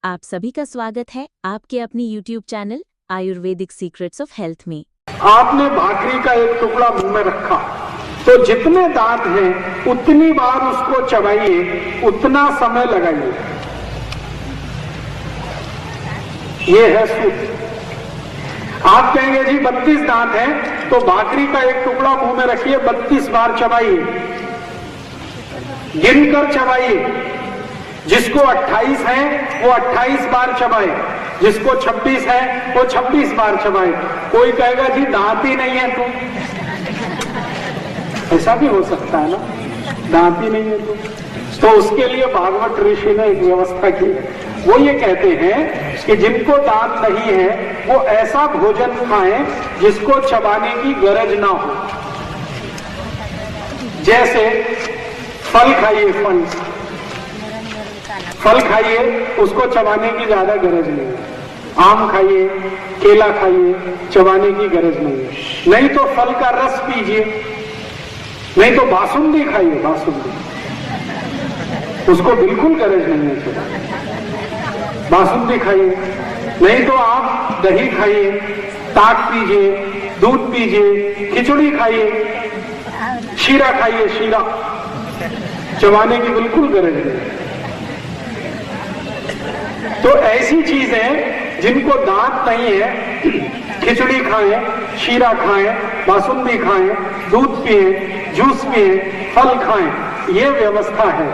आप सभी का स्वागत है आपके अपनी YouTube channel Ayurvedic secrets of health में। आपने भाकरी का एक टुकड़ा मुंह में रखा तो जितने दांत हैं उतनी बार उसको चबाइए, उतना समय लगाइए। ये है सूत्र। आप कहेंगे जी 32 दांत हैं तो भाकरी का एक टुकड़ा मुंह में रखिए, 32 बार चबाइए, गिनकर चबाइए। जिसको 28 है वो 28 बार चबाए, जिसको 26 है वो 26 बार चबाए। कोई कहेगा जी दांत ही नहीं है ऐसा भी हो सकता है ना, दांत ही नहीं है तो उसके लिए भागवत ऋषि ने एक व्यवस्था की। वो ये कहते हैं कि जिनको दांत नहीं है वो ऐसा भोजन खाएं जिसको चबाने की गरज ना हो। जैसे फल खाइए, फल खाइए, उसको चबाने की ज्यादा गरज नहीं है। आम खाइए, केला खाइए, चबाने की गरज नहीं है। नहीं तो फल का रस पीजिए, नहीं तो बासुंदी खाइए, बासुंदी, उसको बिल्कुल गरज नहीं है चबाने। बासुंदी खाइए, नहीं तो आप दही खाइए, ताक पीजिए, दूध पीजिए, खिचड़ी खाइए, शीरा खाइए, शीरा, चबाने की बिल्कुल गरज नहीं है। तो ऐसी चीजें जिनको दांत नहीं है, खिचड़ी खाएं, शीरा खाएं, बासुंदी खाएं, दूध पिए, जूस पिए, फल खाएं, ये व्यवस्था है।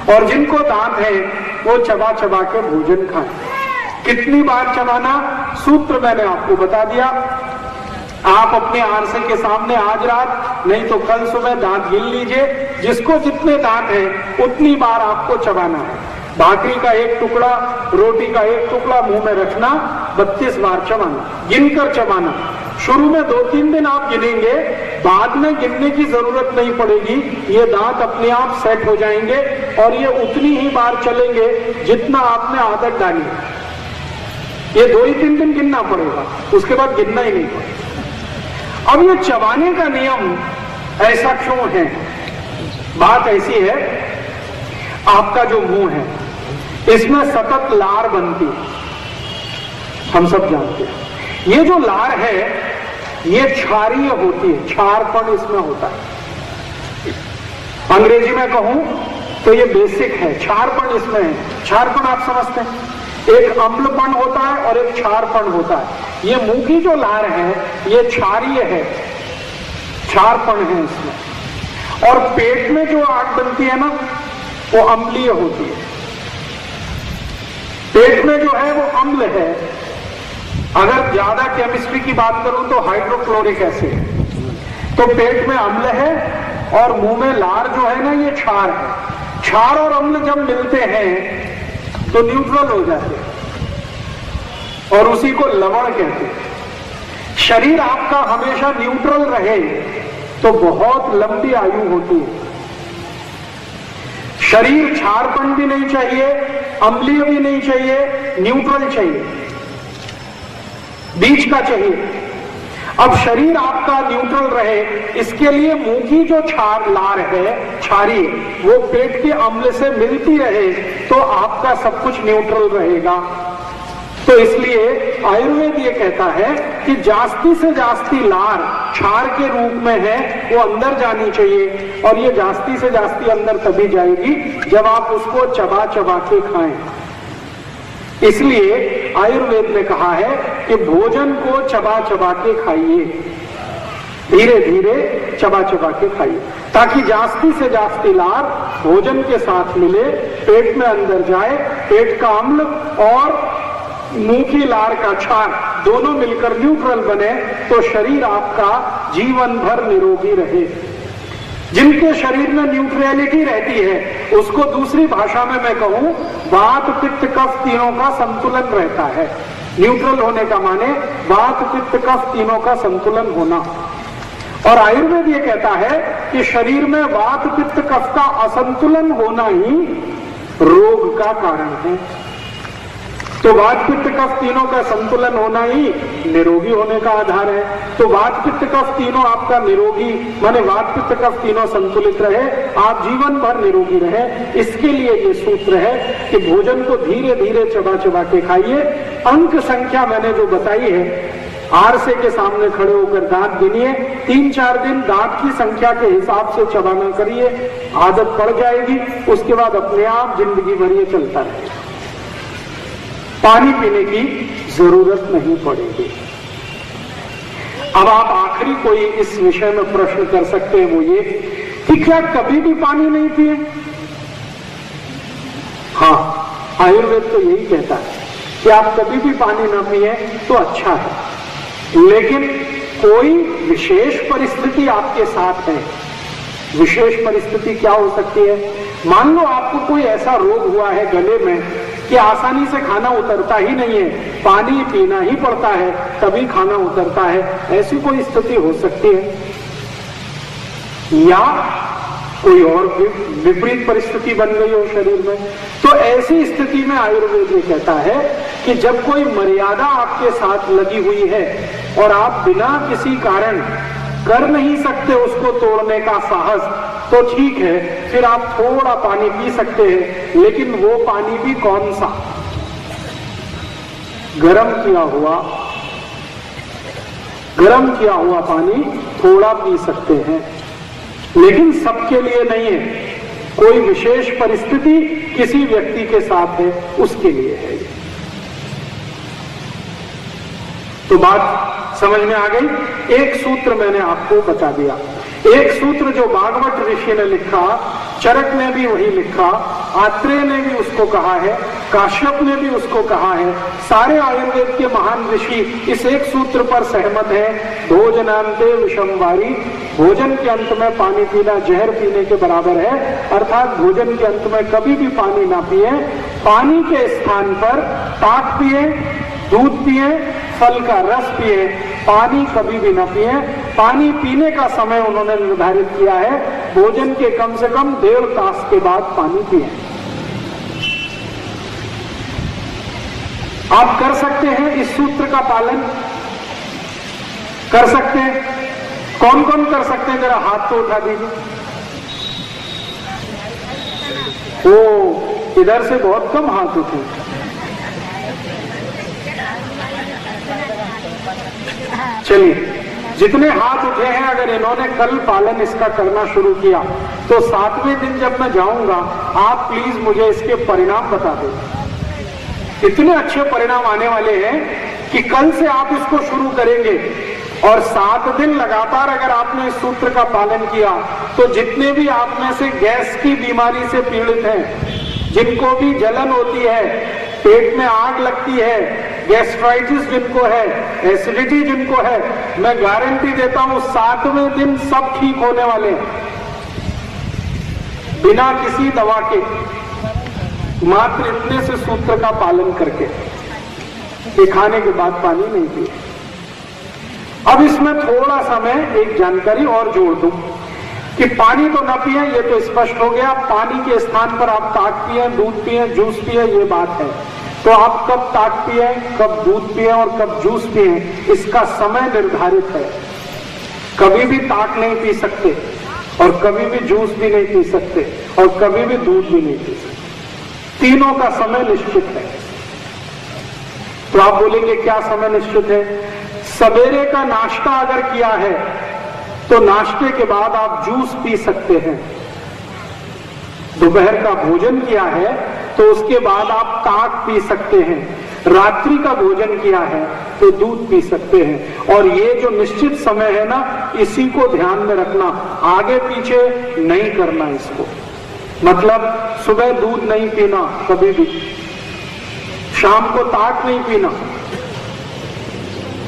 और जिनको दांत है वो चबा चबा के भोजन खाएं। कितनी बार चबाना, सूत्र मैंने आपको बता दिया। आप अपने आरसे के सामने आज रात नहीं तो कल सुबह दांत गिन लीजिए, जिसको जितने दांत है उतनी बार आपको चबाना है। भाकरी का एक टुकड़ा, रोटी का एक टुकड़ा मुंह में रखना, 32 बार चबाना, गिनकर चबाना। शुरू में 2-3 दिन आप गिनेंगे, बाद में गिनने की जरूरत नहीं पड़ेगी। ये दांत अपने आप सेट हो जाएंगे और ये उतनी ही बार चलेंगे जितना आपने आदत डाली। ये 2-3 दिन गिनना पड़ेगा, उसके बाद गिनना ही नहीं पड़ेगा। अब ये चबाने का नियम ऐसा क्यों है? बात ऐसी है, आपका जो मुंह है इसमें सतत लार बनती है, हम सब जानते हैं। ये जो लार है ये क्षारीय होती है, क्षारपण इसमें होता है। अंग्रेजी में कहूं तो ये बेसिक है, क्षारपण इसमें है। क्षारपण आप समझते हैं, एक अम्लपण होता है और एक क्षारपण होता है। ये मुंह की जो लार है ये क्षारीय है, क्षारपण है इसमें। और पेट में जो आग बनती है ना वो अम्लीय होती है। पेट में जो है वो अम्ल है। अगर ज्यादा केमिस्ट्री की बात करूं तो हाइड्रोक्लोरिक एसिड। तो पेट में अम्ल है और मुंह में लार जो है ना ये क्षार है। क्षार और अम्ल जब मिलते हैं तो न्यूट्रल हो जाते हैं और उसी को लवण कहते हैं। शरीर आपका हमेशा न्यूट्रल रहे तो बहुत लंबी आयु होती है। शरीर क्षारपण भी नहीं चाहिए, अम्लीय भी नहीं चाहिए, न्यूट्रल चाहिए, बीच का चाहिए। अब शरीर आपका न्यूट्रल रहे इसके लिए मुंह की जो क्षार लार है क्षारी, वो पेट के अम्ल से मिलती रहे तो आपका सब कुछ न्यूट्रल रहेगा। तो इसलिए आयुर्वेद ये कहता है कि जास्ती से जास्ती लार क्षार के रूप में है वो अंदर जानी चाहिए। और ये जास्ती से जास्ती अंदर तभी जाएगी जब आप उसको चबा चबा के खाएं। इसलिए आयुर्वेद ने कहा है कि भोजन को चबा चबा के खाइए, धीरे धीरे चबा चबा के खाइए, ताकि जास्ती से जास्ती लार भोजन के साथ मिले, पेट में अंदर जाए। पेट का अम्ल और मुंह की लार का क्षार दोनों मिलकर न्यूट्रल बने तो शरीर आपका जीवन भर निरोगी रहे। जिनके शरीर में न्यूट्रलिटी रहती है उसको दूसरी भाषा में मैं कहूं वात पित्त कफ तीनों का संतुलन रहता है। न्यूट्रल होने का माने वात पित्त कफ तीनों का संतुलन होना। और आयुर्वेद ये कहता है कि शरीर में वात पित्त कफ का असंतुलन होना ही रोग का कारण है। तो वात पित्त कफ तीनों का संतुलन होना ही निरोगी होने का आधार है। तो वात पित्त कफ तीनों आपका निरोगी, माने वात पित्त कफ तीनों संतुलित रहे, आप जीवन भर निरोगी रहे, इसके लिए ये सूत्र है कि भोजन को धीरे धीरे चबा चबा के खाइए। अंक संख्या मैंने जो बताई है, आरसे के सामने खड़े होकर दांत गिनिए, 3-4 दिन दांत की संख्या के हिसाब से चबाना करिए, आदत पड़ जाएगी, उसके बाद अपने आप जिंदगी भर ये चलता रहेगा, पानी पीने की जरूरत नहीं पड़ेगी। अब आप आखिरी कोई इस विषय में प्रश्न कर सकते हैं, वो ये कि क्या कभी भी पानी नहीं पिए? हाँ, आयुर्वेद तो यही कहता है कि आप कभी भी पानी ना पिए तो अच्छा है, लेकिन कोई विशेष परिस्थिति आपके साथ है। विशेष परिस्थिति क्या हो सकती है? मान लो आपको कोई ऐसा रोग हुआ है गले में कि आसानी से खाना उतरता ही नहीं है, पानी पीना ही पड़ता है तभी खाना उतरता है, ऐसी कोई स्थिति हो सकती है। या कोई और विपरीत परिस्थिति बन गई हो शरीर में, तो ऐसी स्थिति में आयुर्वेद ये कहता है कि जब कोई मर्यादा आपके साथ लगी हुई है और आप बिना किसी कारण कर नहीं सकते उसको तोड़ने का साहस, तो ठीक है, फिर आप थोड़ा पानी पी सकते हैं, लेकिन वो पानी भी कौन सा? गरम किया हुआ पानी थोड़ा पी सकते हैं, लेकिन सबके लिए नहीं है। कोई विशेष परिस्थिति किसी व्यक्ति के साथ है, उसके लिए है ये। तो बात समझ में आ गई। एक सूत्र मैंने आपको बता दिया, एक सूत्र जो भागवत ऋषि ने लिखा, चरक ने भी वही लिखा, आत्रेय ने भी उसको कहा है, काश्यप ने भी उसको कहा है, सारे आयुर्वेद के महान ऋषि इस एक सूत्र पर सहमत हैं, भोजनांते विषमवारी, भोजन के अंत में पानी पीना जहर पीने के बराबर है। अर्थात भोजन के अंत में कभी भी पानी ना पिए, पानी के स्थान पर ताक पिए, दूध पिए, फल का रस पिए, पानी कभी भी ना पिए। पानी पीने का समय उन्होंने निर्धारित किया है, भोजन के कम से कम 1.5 तास के बाद पानी पिए। आप कर सकते हैं इस सूत्र का पालन? कर सकते हैं? कौन कौन कर सकते हैं? जरा हाथ तो उठा दीजिए। ओ, इधर से बहुत कम हाथ उठे। चलिए, जितने हाथ उठे हैं, अगर इन्होंने कल पालन इसका करना शुरू किया तो 7वें दिन जब मैं जाऊंगा, आप प्लीज मुझे इसके परिणाम बता दें। इतने अच्छे परिणाम आने वाले हैं कि कल से आप इसको शुरू करेंगे और 7 दिन लगातार अगर आपने इस सूत्र का पालन किया तो जितने भी आप में से गैस की बीमारी से पीड़ित हैं, जिनको भी जलन होती है, पेट में आग लगती है, गैस्ट्राइटिस जिनको है, एसिडिटी जिनको है, मैं गारंटी देता हूं 7वें दिन सब ठीक होने वाले हैं, बिना किसी दवा के, मात्र इतने से सूत्र का पालन करके कि खाने के बाद पानी नहीं पिए। अब इसमें थोड़ा सा मैं एक जानकारी और जोड़ दूं कि पानी तो ना पिए, ये तो स्पष्ट हो गया। पानी के स्थान पर आप ताक पिए, दूध पिए, जूस पिए, ये बात है। तो आप कब ताक पिए, कब दूध पिए और कब जूस पिए, इसका समय निर्धारित है। कभी भी ताक नहीं पी सकते और कभी भी जूस भी नहीं पी सकते और कभी भी दूध भी नहीं पी सकते। तीनों का समय निश्चित है। तो आप बोलेंगे क्या समय निश्चित है? सवेरे का नाश्ता अगर किया है तो नाश्ते के बाद आप जूस पी सकते हैं। दोपहर का भोजन किया है तो उसके बाद आप ताक पी सकते हैं। रात्रि का भोजन किया है तो दूध पी सकते हैं। और ये जो निश्चित समय है ना, इसी को ध्यान में रखना, आगे पीछे नहीं करना इसको। मतलब सुबह दूध नहीं पीना कभी भी, शाम को ताक नहीं पीना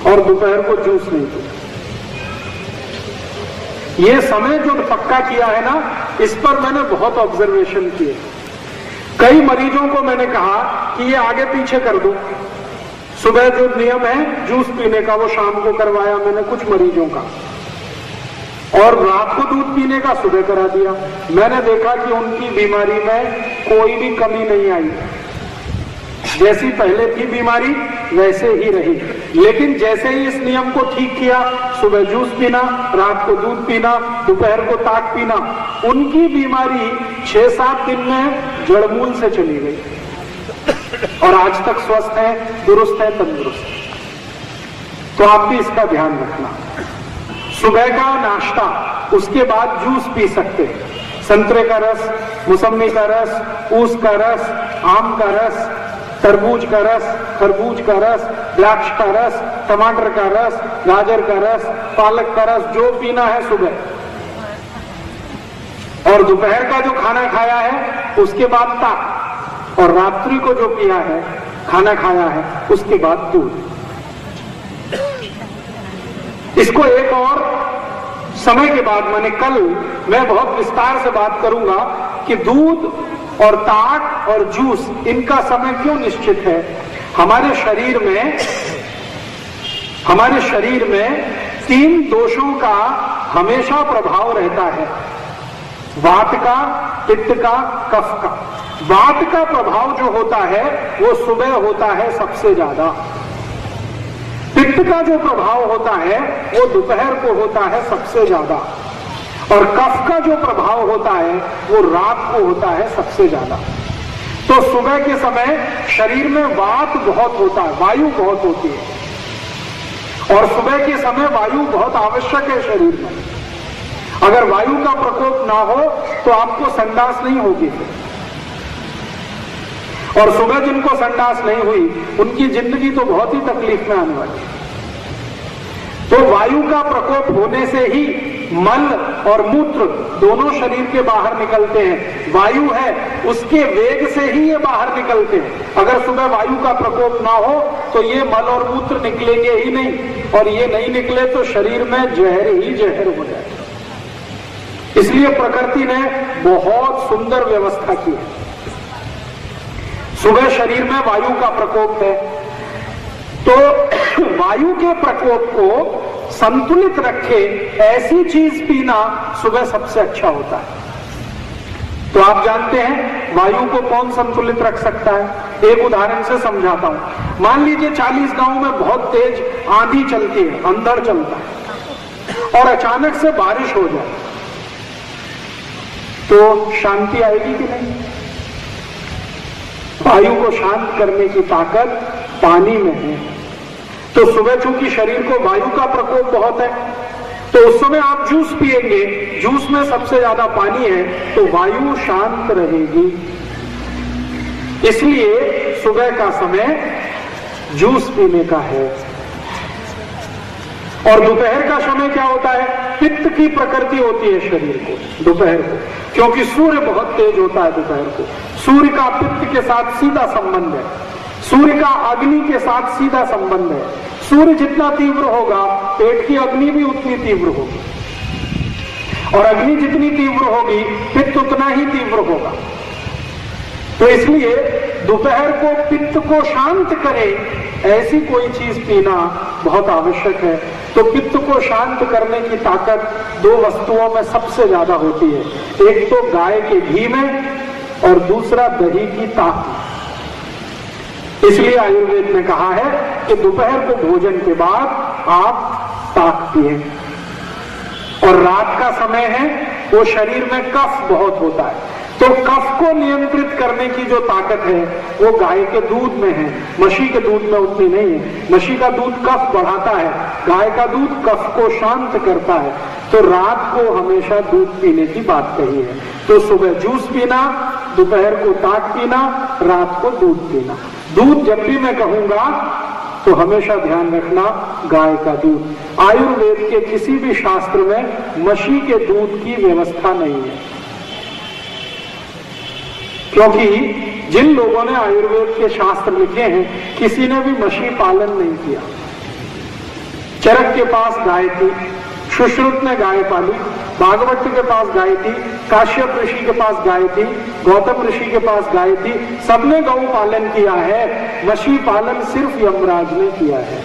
और दोपहर को जूस नहीं पीना। ये समय जो पक्का किया है ना, इस पर मैंने बहुत ऑब्जर्वेशन किए। कई मरीजों को मैंने कहा कि ये आगे पीछे कर दो, सुबह जो नियम है जूस पीने का वो शाम को करवाया मैंने कुछ मरीजों का, और रात को दूध पीने का सुबह करा दिया। मैंने देखा कि उनकी बीमारी में कोई भी कमी नहीं आई। जैसी पहले थी बीमारी वैसे ही रही। लेकिन जैसे ही इस नियम को ठीक किया, सुबह जूस पीना, रात को दूध पीना, दोपहर को ताक पीना, उनकी बीमारी 6-7 दिन में जड़मूल से चली गई और आज तक स्वस्थ है, दुरुस्त है, तंदुरुस्त है। तो आप भी इसका ध्यान रखना। सुबह का नाश्ता, उसके बाद जूस पी सकते हैं। संतरे का रस, मौसमी का रस, ऊस का रस, आम का रस, तरबूज का रस, खरबूज का रस, द्राक्ष का रस, टमाटर का रस, गाजर का रस, पालक का रस, जो पीना है सुबह। और दोपहर का जो खाना खाया है उसके बाद ताक, और रात्रि को जो पिया है, खाना खाया है, उसके बाद दूध। इसको एक और समय के बाद, माने कल मैं बहुत विस्तार से बात करूंगा कि दूध और ताक और जूस, इनका समय क्यों निश्चित है। हमारे शरीर में 3 दोषों का हमेशा प्रभाव रहता है, वात का, पित्त का, कफ का। वात का प्रभाव जो होता है वो सुबह होता है सबसे ज्यादा। पित्त का जो प्रभाव होता है वो दोपहर को होता है सबसे ज्यादा, और कफ का जो प्रभाव होता है वो रात को होता है सबसे ज्यादा। तो सुबह के समय शरीर में वात बहुत होता है, वायु बहुत होती है, और सुबह के समय वायु बहुत आवश्यक है शरीर में। अगर वायु का प्रकोप ना हो तो आपको संडास नहीं होगी। और सुबह जिनको संडास नहीं हुई उनकी जिंदगी तो बहुत ही तकलीफ में आने वाली है। तो वायु का प्रकोप होने से ही मल और मूत्र दोनों शरीर के बाहर निकलते हैं। वायु है, उसके वेग से ही ये बाहर निकलते हैं। अगर सुबह वायु का प्रकोप ना हो तो ये मल और मूत्र निकलेंगे ही नहीं, और ये नहीं निकले तो शरीर में जहर ही जहर हो जाए। इसलिए प्रकृति ने बहुत सुंदर व्यवस्था की है। सुबह शरीर में वायु का प्रकोप है, तो वायु के प्रकोप को संतुलित रखे ऐसी चीज पीना सुबह सबसे अच्छा होता है। तो आप जानते हैं वायु को कौन संतुलित रख सकता है। एक उदाहरण से समझाता हूं। मान लीजिए 40 गांव में बहुत तेज आंधी चलती है, अंधड़ चलता है, और अचानक से बारिश हो जाए, तो शांति आएगी कि नहीं। वायु को शांत करने की ताकत पानी में है। तो सुबह चूंकि शरीर को वायु का प्रकोप बहुत है, तो उस समय आप जूस पिएंगे, जूस में सबसे ज्यादा पानी है, तो वायु शांत रहेगी। इसलिए सुबह का समय जूस पीने का है। और दोपहर का समय क्या होता है, पित्त की प्रकृति होती है शरीर को दोपहर को, क्योंकि सूर्य बहुत तेज होता है दोपहर को। सूर्य का पित्त के साथ सीधा संबंध है, सूर्य का अग्नि के साथ सीधा संबंध है। सूर्य जितना तीव्र होगा, पेट की अग्नि भी उतनी तीव्र होगी, और अग्नि जितनी तीव्र होगी, पित्त उतना ही तीव्र होगा। तो इसलिए दोपहर को पित्त को शांत करे ऐसी कोई चीज पीना बहुत आवश्यक है। तो पित्त को शांत करने की ताकत 2 वस्तुओं में सबसे ज्यादा होती है, एक तो गाय के घी में और दूसरा दही की ताक में। इसलिए आयुर्वेद ने कहा है कि दोपहर को भोजन के बाद आप ताक पिए। और रात का समय है, वो शरीर में कफ बहुत होता है, तो कफ को नियंत्रित करने की जो ताकत है वो गाय के दूध में है, म्हशी के दूध में उतनी नहीं है। म्हशी का दूध कफ बढ़ाता है, गाय का दूध कफ को शांत करता है। तो रात को हमेशा दूध पीने की बात कही है। तो सुबह जूस पीना, दोपहर को ताक पीना, रात को दूध पीना। दूध जब भी मैं कहूंगा तो हमेशा ध्यान रखना गाय का दूध। आयुर्वेद के किसी भी शास्त्र में म्हशी के दूध की व्यवस्था नहीं है, क्योंकि जिन लोगों ने आयुर्वेद के शास्त्र लिखे हैं किसी ने भी म्हशी पालन नहीं किया। चरक के पास गाय थी, सुश्रुत ने गाय पाली, भागवत के पास गाय थी, काश्यप ऋषि के पास गाय थी, गौतम ऋषि के पास गाय थी, सबने गौ पालन किया है। म्हशी पालन सिर्फ यमराज ने किया है,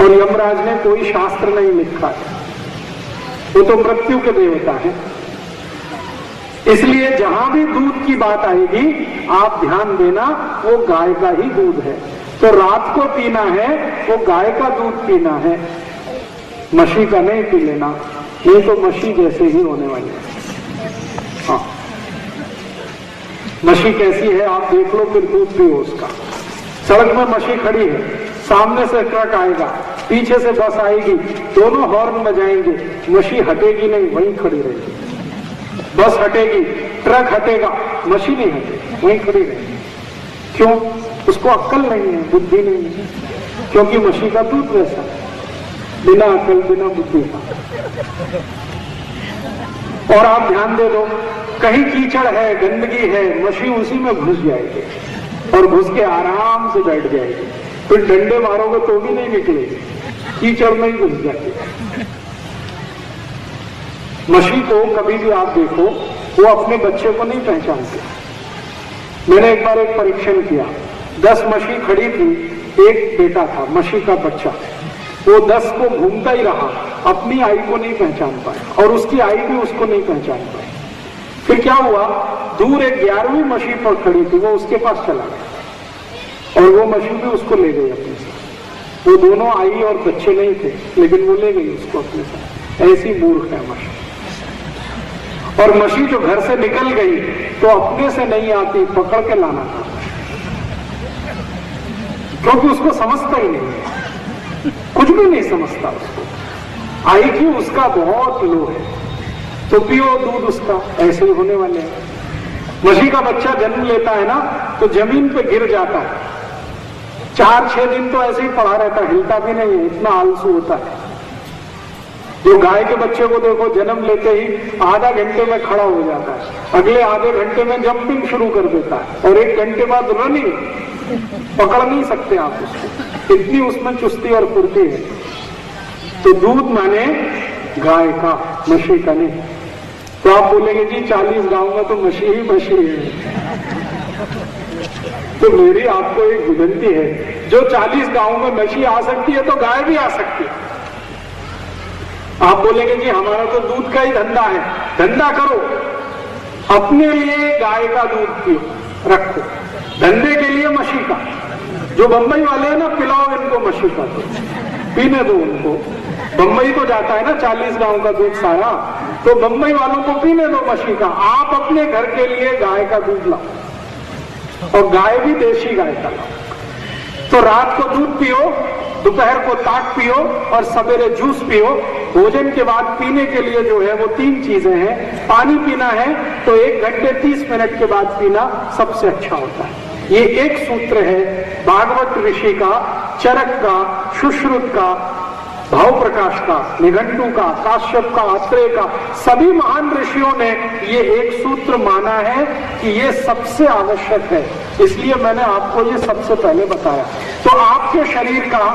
और यमराज ने कोई शास्त्र नहीं लिखा है, वो तो मृत्यु के देवता है। इसलिए जहां भी दूध की बात आएगी आप ध्यान देना, वो गाय का ही दूध है। तो रात को पीना है वो गाय का दूध पीना है, मशी का नहीं पी लेना, नहीं तो मशी जैसे ही होने वाले हैं। हाँ, मशी कैसी है आप देख लो, फिर दूध पियो उसका। सड़क में मशी खड़ी है, सामने से ट्रक आएगा, पीछे से बस आएगी, दोनों हॉर्न बजाएंगे, मशी हटेगी नहीं, वहीं खड़ी रहेगी। बस हटेगी, ट्रक हटेगा, मशी नहीं हटेगी, वहीं खड़ी रहेगी। क्यों? उसको अक्ल नहीं है, बुद्धि नहीं है, क्योंकि मशी का दूध वैसा है, बिना अक्ल बिना बुद्धि का। और आप ध्यान दे दो, कहीं कीचड़ है, गंदगी है, मशी उसी में घुस जाएगी और घुस के आराम से बैठ जाएगी। फिर डंडे मारोगे तो भी नहीं निकलेगी, कीचड़ में ही घुस जाएगी। मशी को कभी भी आप देखो, वो अपने बच्चे को नहीं पहचानते। मैंने एक बार एक परीक्षण किया, 10 मशी खड़ी थी, एक बेटा था मशी का बच्चा, वो 10 को घूमता ही रहा, अपनी आई को नहीं पहचान पाया और उसकी आई भी उसको नहीं पहचान पाई। फिर क्या हुआ, दूर एक 11वीं मशी पर खड़ी थी, वो उसके पास चला गया और वो मशी भी उसको ले गई अपने साथ। वो दोनों आई और बच्चे नहीं थे, लेकिन वो ले गई उसको अपने साथ। ऐसी मूर्ख है मशी। और मशी जो घर से निकल गई तो अपने से नहीं आती, पकड़ के लाना था, क्योंकि उसको समझता ही नहीं है, कुछ भी नहीं समझता उसको। आईक्यू उसका बहुत लो है, तो पियो दूध उसका, ऐसे ही होने वाले हैं। मशी का बच्चा जन्म लेता है ना, तो जमीन पे गिर जाता है, 4-6 दिन तो ऐसे ही पड़ा रहता है, हिलता भी नहीं है, इतना आलसू होता है। जो गाय के बच्चे को देखो, जन्म लेते ही आधा घंटे में खड़ा हो जाता है, अगले आधे घंटे में जंपिंग शुरू कर देता है और 1 घंटे बाद रनिंग, पकड़ नहीं सकते आप उसको, इतनी उसमें चुस्ती और फुर्ती है। तो दूध माने गाय का, मशी का नहीं। तो आप बोलेंगे जी 40 गांव में तो मशी ही मशी है। तो मेरी आपको एक विनती है, जो 40 गांव में मशी आ सकती है तो गाय भी आ सकती है। आप बोलेंगे जी हमारा तो दूध का ही धंधा है, धंधा करो, अपने लिए गाय का दूध पियो, रखो, धंधे के लिए मशी का। जो बंबई वाले हैं ना, पिलाओ इनको मशी का दूध, पीने दो उनको। बंबई तो जाता है ना 40 गांव का दूध सारा, तो बंबई वालों को पीने दो मशी का। आप अपने घर के लिए गाय का दूध लाओ, और गाय भी देशी गाय का लाओ। तो रात को दूध पियो, दोपहर को ताक पियो और सवेरे जूस पियो। भोजन के बाद पीने के लिए जो है वो 3 चीजें हैं। पानी पीना है तो 1 घंटे 30 मिनट के बाद पीना सबसे अच्छा होता है। ये एक सूत्र है भागवत ऋषि का, चरक का, सुश्रुत का, भाव प्रकाश का, निघंटू का, काश्यप का, अत्रेय का, सभी महान ऋषियों ने ये एक सूत्र माना है कि ये सबसे आवश्यक है, इसलिए मैंने आपको ये सबसे पहले बताया। तो आपके शरीर का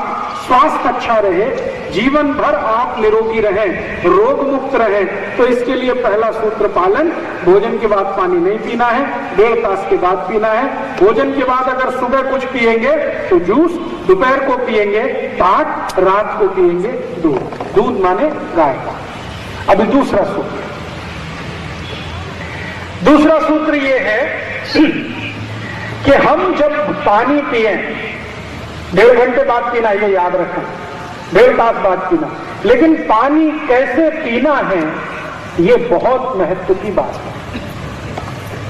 स्वास्थ्य अच्छा रहे, जीवन भर आप निरोगी रहें, रोग मुक्त रहें, तो इसके लिए पहला सूत्र पालन, भोजन के बाद पानी नहीं पीना है, 1.5 तास के बाद पीना है। भोजन के बाद अगर सुबह कुछ पिएंगे तो जूस, दोपहर को पिएंगे ताक, रात को पिएंगे दूध। दूध माने गाय का। अभी दूसरा सूत्र ये है कि हम जब पानी पिए 1.5 घंटे बाद पीना, ये याद रखें, 1.5 तास बाद पीना, लेकिन पानी कैसे पीना है ये बहुत महत्व की बात है।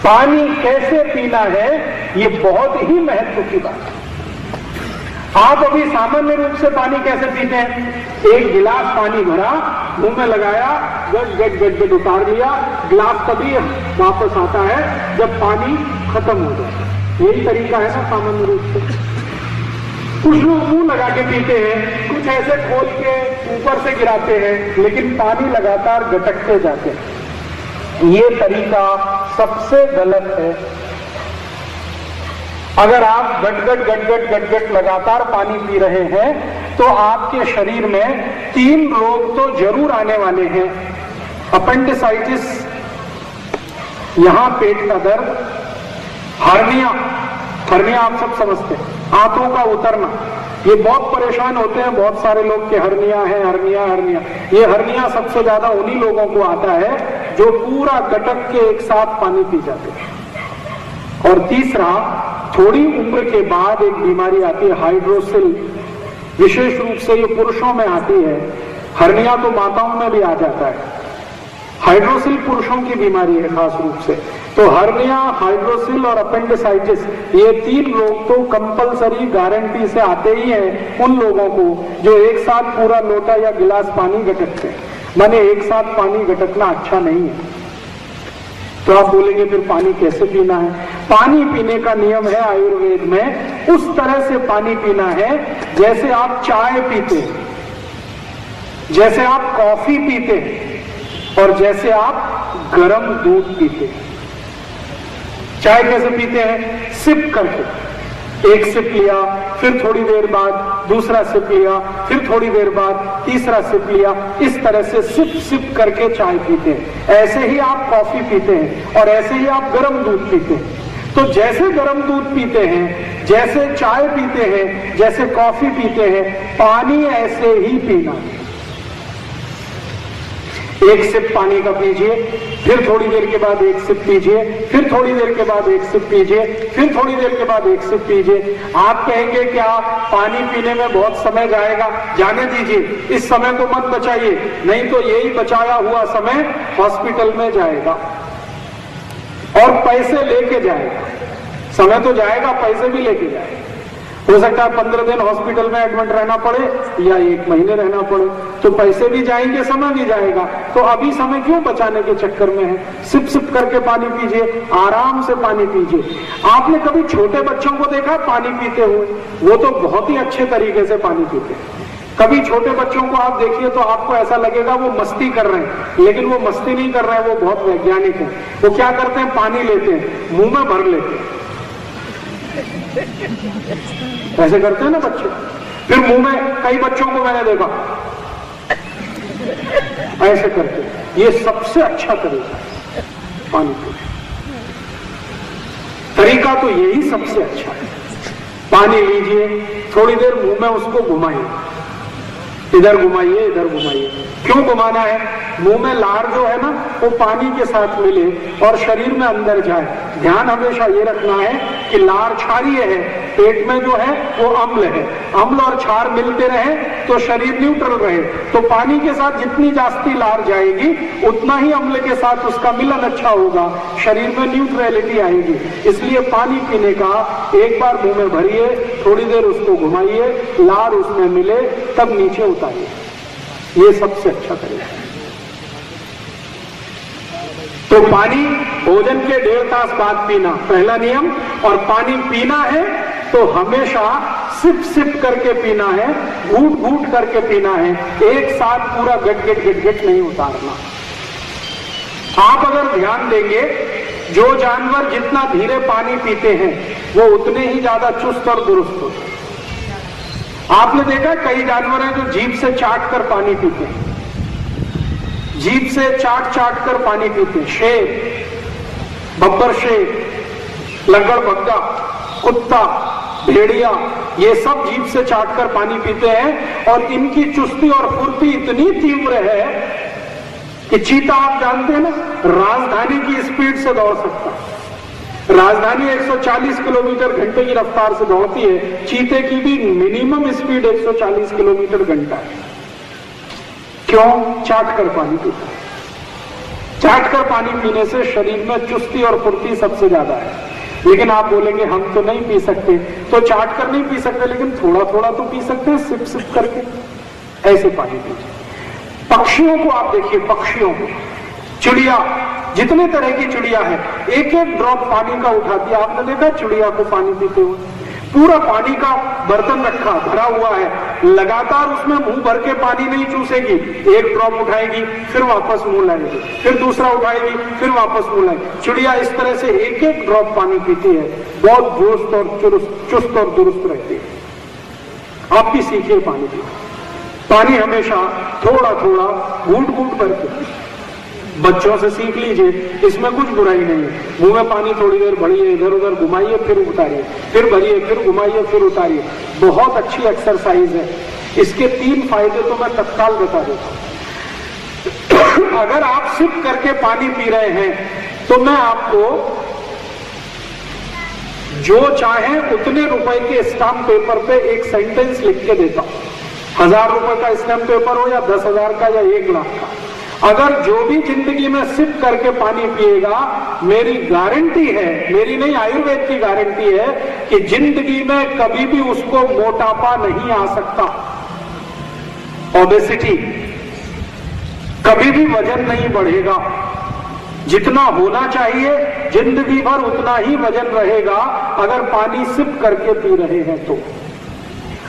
पानी कैसे पीना है ये बहुत ही महत्व की बात है। आप अभी सामान्य रूप से पानी कैसे पीते हैं? 1 गिलास पानी भरा, मुंह में लगाया, गट उतार लिया, गिलास तभी वापस आता है जब पानी खत्म हो जाए। यही तरीका है ना सामान्य रूप से। कुछ लोग मुंह लगा के पीते हैं, कुछ ऐसे खोल के ऊपर से गिराते हैं, लेकिन पानी लगातार गटकते जाते हैं। ये तरीका सबसे गलत है। अगर आप गट लगातार पानी पी रहे हैं तो आपके शरीर में 3 रोग तो जरूर आने वाले हैं। अपेंडिसाइटिस, यहां पेट का दर्द, हर्निया आप सब समझते हैं, आंतों का उतरना, ये बहुत परेशान होते हैं बहुत सारे लोग के हर्निया है, हर्निया। ये हर्निया सबसे ज्यादा उन्हीं लोगों को आता है जो पूरा गटक के एक साथ पानी पी जाते हैं। और तीसरा, थोड़ी उम्र के बाद एक बीमारी आती है हाइड्रोसिल, विशेष रूप से ये पुरुषों में आती है, हर्निया तो माताओं में भी आ जाता है, हाइड्रोसिल पुरुषों की बीमारी है खास रूप से। तो हर्निया, हाइड्रोसिल और अपेंडिसाइटिस, ये 3 रोग तो कंपलसरी गारंटी से आते ही हैं उन लोगों को जो एक साथ पूरा लोटा या गिलास पानी गटकते हैं। माने एक साथ पानी गटकना अच्छा नहीं है। तो आप बोलेंगे फिर पानी कैसे पीना है? पानी पीने का नियम है आयुर्वेद में, उस तरह से पानी पीना है जैसे आप चाय पीते हैं, जैसे आप कॉफी पीते हैं और जैसे आप गर्म दूध पीते हैं। चाय कैसे पीते हैं? सिप करके, एक सिप लिया, फिर थोड़ी देर बाद दूसरा सिप लिया, फिर थोड़ी देर बाद तीसरा सिप लिया, इस तरह से सिप सिप करके चाय पीते हैं। ऐसे ही आप कॉफी पीते हैं और ऐसे ही आप गर्म दूध पीते हैं। तो जैसे गर्म दूध पीते हैं, जैसे चाय पीते हैं, जैसे कॉफी पीते हैं, पानी ऐसे ही पीना है। एक सिप पानी का पीजिए, फिर थोड़ी देर के बाद एक सिप पीजिए, फिर थोड़ी देर के बाद एक सिप पीजिए, फिर थोड़ी देर के बाद एक सिप पीजिए। आप कहेंगे क्या पानी पीने में बहुत समय जाएगा? जाने दीजिए, इस समय को मत बचाइए, नहीं तो यही बचाया हुआ समय हॉस्पिटल में जाएगा और पैसे लेके जाएगा। समय तो जाएगा, पैसे भी लेके जाएगा। हो सकता है 15 दिन हॉस्पिटल में एडमिट रहना पड़े या 1 महीने रहना पड़े, तो पैसे भी जाएंगे, समय भी जाएगा। तो अभी समय क्यों बचाने के चक्कर में है? सिप सिप करके पानी पीजिए, आराम से पानी पीजिए। आपने कभी छोटे बच्चों को देखा पानी पीते हुए? वो तो बहुत ही अच्छे तरीके से पानी पीते हैं। कभी छोटे बच्चों को आप देखिए तो आपको ऐसा लगेगा वो मस्ती कर रहे हैं, लेकिन वो मस्ती नहीं कर रहे हैं, वो बहुत वैज्ञानिक हैं। वो क्या करते हैं? पानी लेते हैं, मुंह में भर लेते हैं, ऐसे करते हैं ना बच्चे। फिर मुंह में, कई बच्चों को मैंने देखा ऐसे करते हैं। ये सबसे अच्छा तरीका है पानी पीने, तरीका तो यही सबसे अच्छा है। पानी लीजिए, थोड़ी देर मुंह में उसको घुमाइए, इधर घुमाइए, इधर घुमाइए। क्यों घुमाना है? मुंह में लार जो है ना वो पानी के साथ मिले और शरीर में अंदर जाए। ध्यान हमेशा ये रखना है कि लार क्षारीय है, पेट में जो है वो अम्ल है। अम्ल और क्षार मिलते रहे तो शरीर न्यूट्रल रहे। तो पानी के साथ जितनी जास्ती लार जाएगी उतना ही अम्ल के साथ उसका मिलन अच्छा होगा, शरीर में न्यूट्रलिटी आएगी। इसलिए पानी पीने का एक बार मुंह में भरिए, थोड़ी देर उसको घुमाइए, लार उसमें मिले, तब नीचे उतारिए। ये सबसे अच्छा तरीका है। तो पानी भोजन के 1.5 तास बाद पीना पहला नियम, और पानी पीना है तो हमेशा सिप सिप करके पीना है, घूट घूट करके पीना है, एक साथ पूरा गट गट गट गट नहीं उतारना। आप अगर ध्यान देंगे, जो जानवर जितना धीरे पानी पीते हैं वो उतने ही ज्यादा चुस्त और दुरुस्त होते हैं। आपने देखा कई जानवर हैं जो जीभ से चाट कर पानी पीते हैं, जीभ से चाट चाट कर पानी पीते हैं। शेर, बब्बर शेर, लंगड़बग्गा, कुत्ता, भेड़िया, ये सब जीभ से चाट कर पानी पीते हैं और इनकी चुस्ती और फुर्ती इतनी तीव्र है कि चीता, आप जानते हैं ना, राजधानी की स्पीड से दौड़ सकता है। राजधानी 140 किलोमीटर घंटे की रफ्तार से दौड़ती है, चीते की भी मिनिमम स्पीड 140 किलोमीटर घंटा है। क्यों? चाट कर पानी पीता है। चाट कर पानी पीने से शरीर में चुस्ती और फुर्ती सबसे ज्यादा है। लेकिन आप बोलेंगे हम तो नहीं पी सकते, तो चाट कर नहीं पी सकते, लेकिन थोड़ा थोड़ा तो पी सकते हैं, सिप सिप करके ऐसे पानी पीजिए। पक्षियों को आप देखिए, पक्षियों को, चिड़िया, जितने तरह की चिड़िया है, एक एक ड्रॉप पानी का उठाती है। आपने देखा चिड़िया को पानी पीते हुए? पूरा पानी का बर्तन रखा, भरा हुआ है, लगातार उसमें मुंह भर के पानी नहीं चूसेगी, एक ड्रॉप उठाएगी, फिर वापस मुंह लाएगी, फिर दूसरा उठाएगी, फिर वापस मुंह लाएगी। चिड़िया इस तरह से एक एक ड्रॉप पानी पीती है, बहुत दुरुस्त और चुस्त और दुरुस्त रहती है। आप भी सीखिए पानी पीना। पानी हमेशा थोड़ा थोड़ा घूट घूट करके, बच्चों से सीख लीजिए, इसमें कुछ बुराई नहीं है। मुंह में पानी थोड़ी देर भरिए, इधर उधर घुमाइए, फिर उतारिए, फिर भरिए, फिर घुमाइए, फिर उतारिए। बहुत अच्छी एक्सरसाइज है। इसके 3 फायदे तो मैं तत्काल बता देता हूं। अगर आप सिप करके पानी पी रहे हैं तो मैं आपको जो चाहे उतने रुपए के स्टाम्प पेपर पे एक सेंटेंस लिख के देता हूं। 1000 रुपए का स्टाम्प पेपर हो या 10,000 का या 1 लाख का, अगर जो भी जिंदगी में सिप करके पानी पिएगा, मेरी गारंटी है, मेरी नहीं आयुर्वेद की गारंटी है कि जिंदगी में कभी भी उसको मोटापा नहीं आ सकता, ओबेसिटी, कभी भी वजन नहीं बढ़ेगा। जितना होना चाहिए जिंदगी भर उतना ही वजन रहेगा अगर पानी सिप करके पी रहे हैं तो।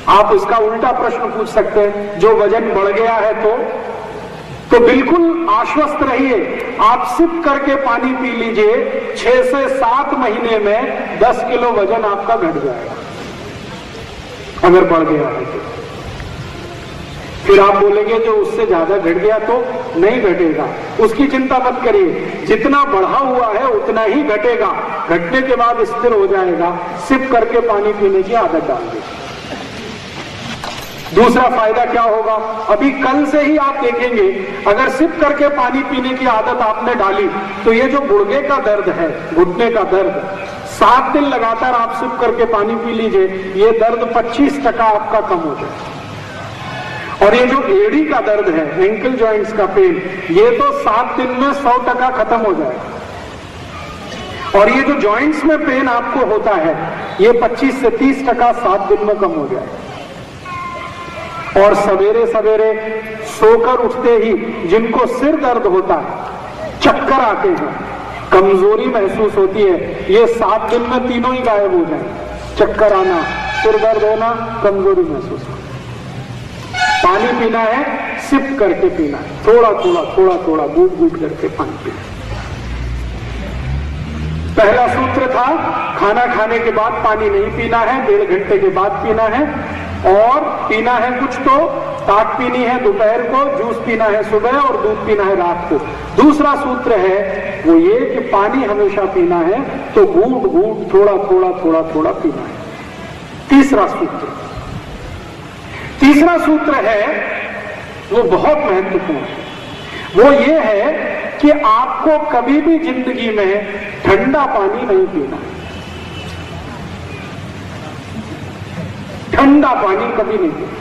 आप इसका उल्टा प्रश्न पूछ सकते हैं, जो वजन बढ़ गया है तो बिल्कुल आश्वस्त रहिए, आप सिप करके पानी पी लीजिए, 6 से 7 महीने में 10 किलो वजन आपका घट जाएगा अगर बढ़ गया है तो। फिर आप बोलेंगे जो उससे ज्यादा घट गया तो नहीं घटेगा, उसकी चिंता मत करिए, जितना बढ़ा हुआ है उतना ही घटेगा, घटने के बाद स्थिर हो जाएगा। सिप करके पानी पीने की आदत डाल दीजिए। दूसरा फायदा क्या होगा, अभी कल से ही आप देखेंगे, अगर सिप करके पानी पीने की आदत आपने डाली तो ये जो गुर्दे का दर्द है, घुटने का दर्द, 7 दिन लगातार आप सिप करके पानी पी लीजिए, ये दर्द 25% आपका कम हो जाए। और ये जो एड़ी का दर्द है, एंकल जॉइंट्स का पेन, ये तो 7 दिन में 100% खत्म हो जाएगा। और ये जो जॉइंट्स में पेन आपको होता है, ये 25 से 30% 7 दिन में कम हो जाएगा। और सवेरे सवेरे सोकर उठते ही जिनको सिर दर्द होता है, चक्कर आते हैं, कमजोरी महसूस होती है, ये 7 दिन में तीनों ही गायब हो जाए। चक्कर आना, सिर दर्द होना, कमजोरी महसूस होना। पानी पीना है, सिप करके पीना है, थोड़ा थोड़ा थोड़ा थोड़ा घूट घूट करके पानी पीना। पहला सूत्र था, खाना खाने के बाद पानी नहीं पीना है, 1.5 घंटे के बाद पीना है, और पीना है कुछ तो ताक पीनी है दोपहर को, जूस पीना है सुबह, और दूध पीना है रात को। दूसरा सूत्र है वो ये कि पानी हमेशा पीना है तो घूट घूट थोड़ा थोड़ा थोड़ा थोड़ा पीना है। तीसरा सूत्र है वो बहुत महत्वपूर्ण है, वो ये है कि आपको कभी भी जिंदगी में ठंडा पानी नहीं पीना। ठंडा पानी कभी नहीं पीना।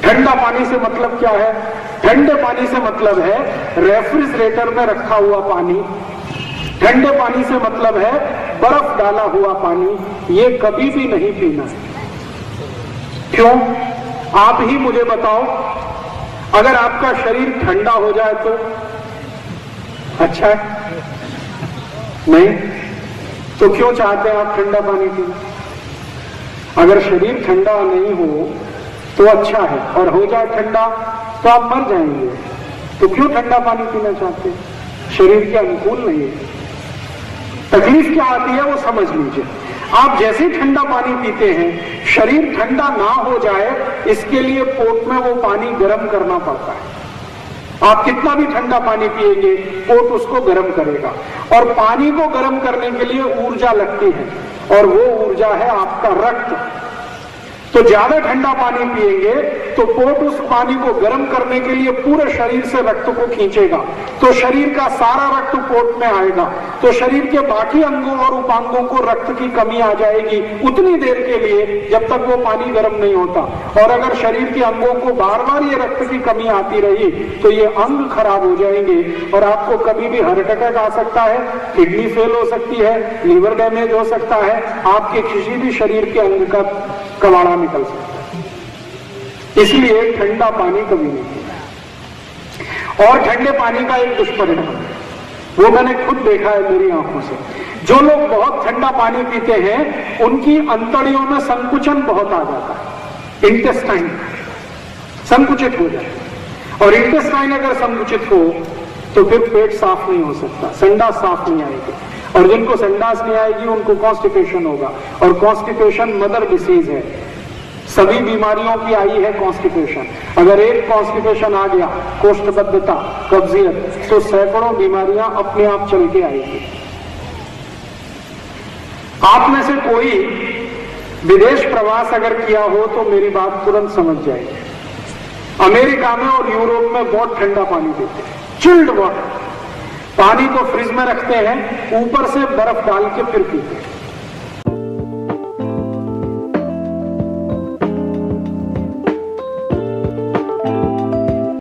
ठंडा पानी से मतलब क्या है? ठंडे पानी से मतलब है रेफ्रिजरेटर में रखा हुआ पानी। ठंडे पानी से मतलब है बर्फ डाला हुआ पानी। ये कभी भी नहीं पीना है। क्यों? आप ही मुझे बताओ, अगर आपका शरीर ठंडा हो जाए तो अच्छा है? नहीं तो क्यों चाहते हैं आप ठंडा पानी पीना? अगर शरीर ठंडा नहीं हो तो अच्छा है, और हो जाए ठंडा तो आप मर जाएंगे। तो क्यों ठंडा पानी पीना चाहते हैं? शरीर के अनुकूल नहीं है। तकलीफ क्या आती है वो समझ लीजिए। आप जैसे ही ठंडा पानी पीते हैं, शरीर ठंडा ना हो जाए इसके लिए पोट में वो पानी गर्म करना पड़ता है। आप कितना भी ठंडा पानी पिएंगे, पोट उसको गर्म करेगा, और पानी को गर्म करने के लिए ऊर्जा लगती है, और वो ऊर्जा है आपका रक्त। तो ज्यादा ठंडा पानी पिएंगे तो पोट उस पानी को गर्म करने के लिए पूरे शरीर से रक्त को खींचेगा, तो शरीर का सारा रक्त पोट में आएगा, तो शरीर के बाकी अंगों और उपांगों को रक्त की कमी आ जाएगी उतनी देर के लिए जब तक वो पानी गर्म नहीं होता। और अगर शरीर के अंगों को बार बार ये रक्त की कमी आती रही तो ये अंग खराब हो जाएंगे, और आपको कभी भी हार्ट अटैक आ सकता है, किडनी फेल हो सकती है, लीवर डैमेज हो सकता है, आपके किसी भी शरीर के अंग का कबाड़ा निकल सकता है। इसलिए ठंडा पानी कभी नहीं पीना। और ठंडे पानी का एक दुष्परिणाम है, वो मैंने खुद देखा है मेरी आंखों से। जो लोग बहुत ठंडा पानी पीते हैं उनकी अंतड़ियों में संकुचन बहुत आ जाता है, इंटेस्टाइन संकुचित हो जाए, और इंटेस्टाइन अगर संकुचित हो तो फिर पेट साफ नहीं हो सकता, संडास साफ नहीं आएगी, और जिनको संडास नहीं आएगी उनको कॉन्स्टिपेशन होगा, और कॉन्स्टिपेशन मदर डिसीज है। सभी बीमारियों की आई है कॉन्स्टिपेशन। अगर एक कॉन्स्टिपेशन आ गया, कोष्ठबद्धता, कब्जियत, तो सैकड़ों बीमारियां अपने आप चल के आएगी। आप में से कोई विदेश प्रवास अगर किया हो तो मेरी बात तुरंत समझ जाएगी। अमेरिका में और यूरोप में बहुत ठंडा पानी देते हैं, चिल्ड वाटर। पानी को फ्रिज में रखते हैं, ऊपर से बर्फ डाल के फिर पीते हैं।